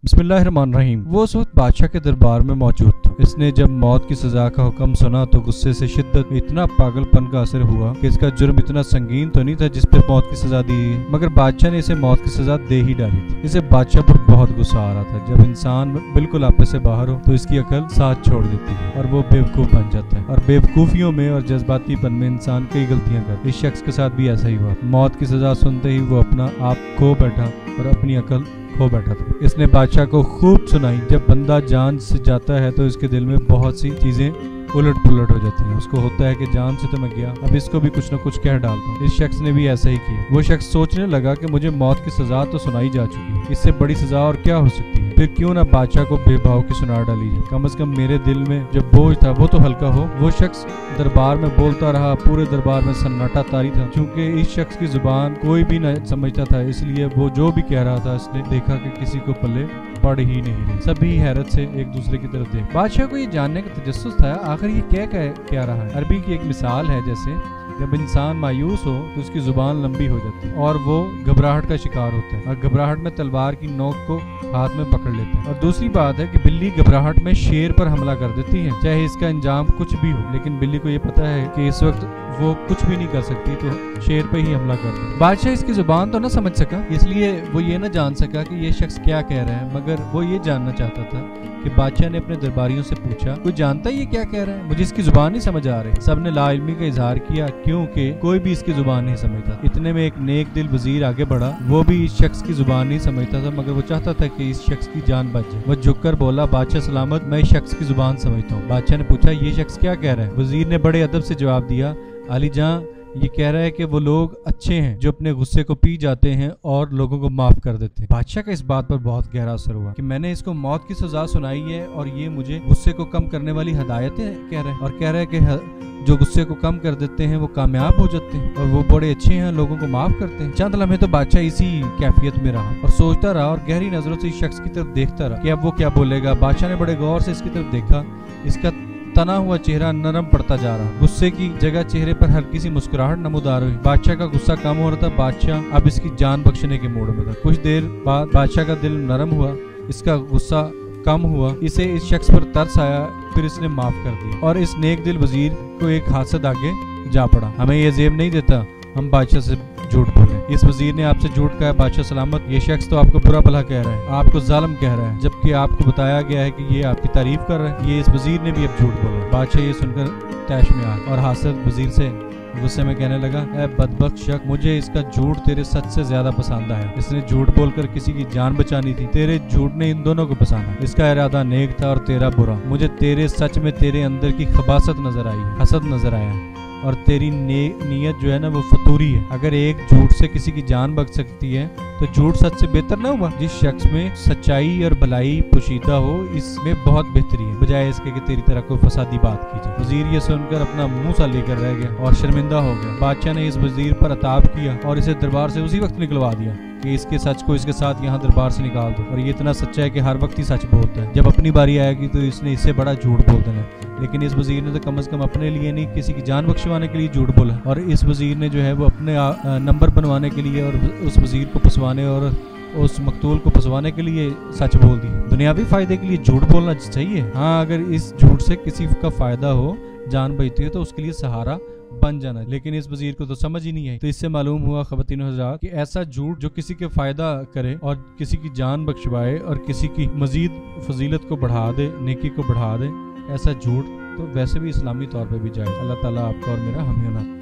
बिस्मिल्लाहिर्रहमानिर्रहीम। वो उस वक्त बादशाह के दरबार में मौजूद था। इसने जब मौत की सजा का हुक्म सुना तो गुस्से से शिद्दत में इतना पागलपन का असर हुआ कि इसका जुर्म इतना संगीन तो नहीं था जिस पे मौत की सजा दी है, मगर बादशाह ने इसे मौत की सजा दे ही डाली थी। इसे बादशाह पर बहुत गुस्सा आ रहा था। जब इंसान बिल्कुल आपस से बाहर हो तो इसकी अकल साथ छोड़ देती है और वो बेवकूफ बन जाता है, और बेवकूफियों में और जज्बातीपन में इंसान कई गलतियां करता है। इस शख्स के साथ भी ऐसा ही हुआ। मौत की सजा सुनते ही वो अपना आप खो बैठा और अपनी अकल खो बैठा था। इसने बादशाह को खूब सुनाई। जब बंदा जान से जाता है तो इसके दिल में बहुत सी चीजें उलट पुलट हो जाती हैं। उसको होता है कि जान से तो मैं गया, अब इसको भी कुछ न कुछ कह डालता हूँ। इस शख्स ने भी ऐसा ही किया। वो शख्स सोचने लगा कि मुझे मौत की सजा तो सुनाई जा चुकी है, इससे बड़ी सजा और क्या हो सकती है। फिर क्यों ना बादशाह को बेभाव की सुना डाली जाए, कम से कम मेरे दिल में जो बोझ था वो तो हल्का हो। वो शख्स दरबार में बोलता रहा। पूरे दरबार में सन्नाटा तारी था। चूंकि इस शख्स की जुबान कोई भी न समझता था, इसलिए वो जो भी कह रहा था इसने देखा कि किसी को पल्ले पड़ ही नहीं रही। सभी हैरत से एक दूसरे की तरफ देख। बादशाह को ये जानने का तजस्सुस था आखिर ये क्या रहा है। अरबी की एक मिसाल है, जैसे जब इंसान मायूस हो तो उसकी जुबान लंबी हो जाती है और वो घबराहट का शिकार होता है, और घबराहट में तलवार की नोक को हाथ में पकड़ लेता है। और दूसरी बात है कि बिल्ली घबराहट में शेर पर हमला कर देती है, चाहे इसका अंजाम कुछ भी हो, लेकिन बिल्ली को ये पता है कि इस वक्त वो कुछ भी नहीं कर सकती, तो शेर पे ही हमला कर दे। बादशाह इसकी जुबान तो न समझ सका, इसलिए वो ये न जान सका कि ये शख्स क्या कह रहा है, मगर वो ये जानना चाहता था कि बादशाह ने अपने दरबारियों से पूछा, कोई जानता है ये क्या कह रहा है? मुझे इसकी जुबान नहीं समझ आ रही। सबने लाइल्मी का इजहार किया, क्योंकि कोई भी इसकी जुबान नहीं समझता। इतने में एक नेक दिल वजीर आगे बढ़ा। वो भी इस शख्स की जुबान नहीं समझता था, मगर वो चाहता था कि इस शख्स की जान बच जाए। वो झुककर बोला, बादशाह सलामत, मैं इस शख्स की जुबान समझता हूँ। बादशाह ने पूछा, ये शख्स क्या कह रहा है? वजीर ने बड़े अदब से जवाब दिया, अली जां, ये कह रहा है कि वो लोग अच्छे हैं जो अपने गुस्से को पी जाते हैं और लोगों को माफ कर देते हैं। बादशाह का इस बात पर बहुत गहरा असर हुआ कि मैंने इसको मौत की सजा सुनाई है और ये मुझे गुस्से को कम करने वाली हदायतें कह रहे हैं, और कह रहे हैं कि जो गुस्से को कम कर देते हैं वो कामयाब हो जाते हैं और वो बड़े अच्छे हैं, लोगों को माफ करते हैं। चंद लम्हे तो बादशाह इसी कैफियत में रहा और सोचता रहा और गहरी नजरों से इस शख्स की तरफ देखता रहा कि अब वो क्या बोलेगा। बादशाह ने बड़े गौर से इसकी तरफ देखा। इसका तना हुआ चेहरा नरम पड़ता जा रहा। गुस्से की जगह चेहरे पर हल्की सी मुस्कुराहट नमूदार हुई। बादशाह का गुस्सा कम हो रहा था। बादशाह अब इसकी जान बख्शने के मूड में था। कुछ देर बाद बादशाह का दिल नरम हुआ, इसका गुस्सा कम हुआ, इसे इस शख्स पर तरस आया, फिर इसने माफ कर दिया और इस नेक दिल वजीर को एक हाथ आगे जा पड़ा। हमें ये जेब नहीं देता हम बादशाह से झूठ बोले। इस वजीर ने आपसे झूठ कहा, बादशाह सलामत, ये शख्स तो आपको बुरा भला कह रहा है, आपको जालिम कह रहा है, जबकि आपको बताया गया है कि ये आपकी तारीफ कर रहा है। ये इस वजीर ने भी अब झूठ बोला। बादशाह ये सुनकर तैश में आ और हासिल वजीर से गुस्से में कहने लगा, ऐ बदबख्त शख्स, मुझे इसका झूठ तेरे सच से ज्यादा पसंद आया। इसने झूठ बोलकर किसी की जान बचानी थी, तेरे झूठ ने इन दोनों को पसंदा। इसका इरादा नेक था और तेरा बुरा। मुझे तेरे सच में तेरे अंदर की खबासत नजर आई, हसद नजर आया, और तेरी नीयत जो है ना वो फतूरी है। अगर एक झूठ से किसी की जान बच सकती है तो झूठ सच से बेहतर ना हुआ? जिस शख्स में सच्चाई और भलाई पोशीदा हो, इसमें बहुत बेहतरी है, बजाय इसके कि तेरी तरह कोई फसादी बात की जाए। वजीर ये सुनकर अपना मुंह सा लेकर रह गया और शर्मिंदा हो गया। बादशाह ने इस वजीर पर अताब किया और इसे दरबार से उसी वक्त निकलवा दिया कि इसके सच को इसके साथ यहाँ दरबार से निकाल दो। और ये इतना सच्चा है कि हर वक्त ही सच बोलता है, जब अपनी बारी आएगी तो इसने इससे बड़ा झूठ बोल देना। लेकिन इस वजीर ने तो कम से कम अपने लिए नहीं, किसी की जान बख्शवाने के लिए झूठ बोला, और इस वजीर ने जो है वो अपने नंबर बनवाने के लिए और उस वजीर को फंसवाने और उस मकतूल को फंसवाने के लिए सच बोल दी। दुनियावी फायदे के लिए झूठ बोलना चाहिए, हाँ, अगर इस झूठ से किसी का फायदा हो, जान बचती है, तो उसके लिए सहारा बन जाना। लेकिन इस वजीर को तो समझ ही नहीं है। तो इससे मालूम हुआ ख़वातीन हज़रात कि ऐसा झूठ जो किसी के फायदा करे और किसी की जान बख्शवाए और किसी की मजीद फजीलत को बढ़ा दे, नेकी को बढ़ा दे, ऐसा झूठ तो वैसे भी इस्लामी तौर पे भी जाए। अल्लाह ताला आपका और मेरा हमें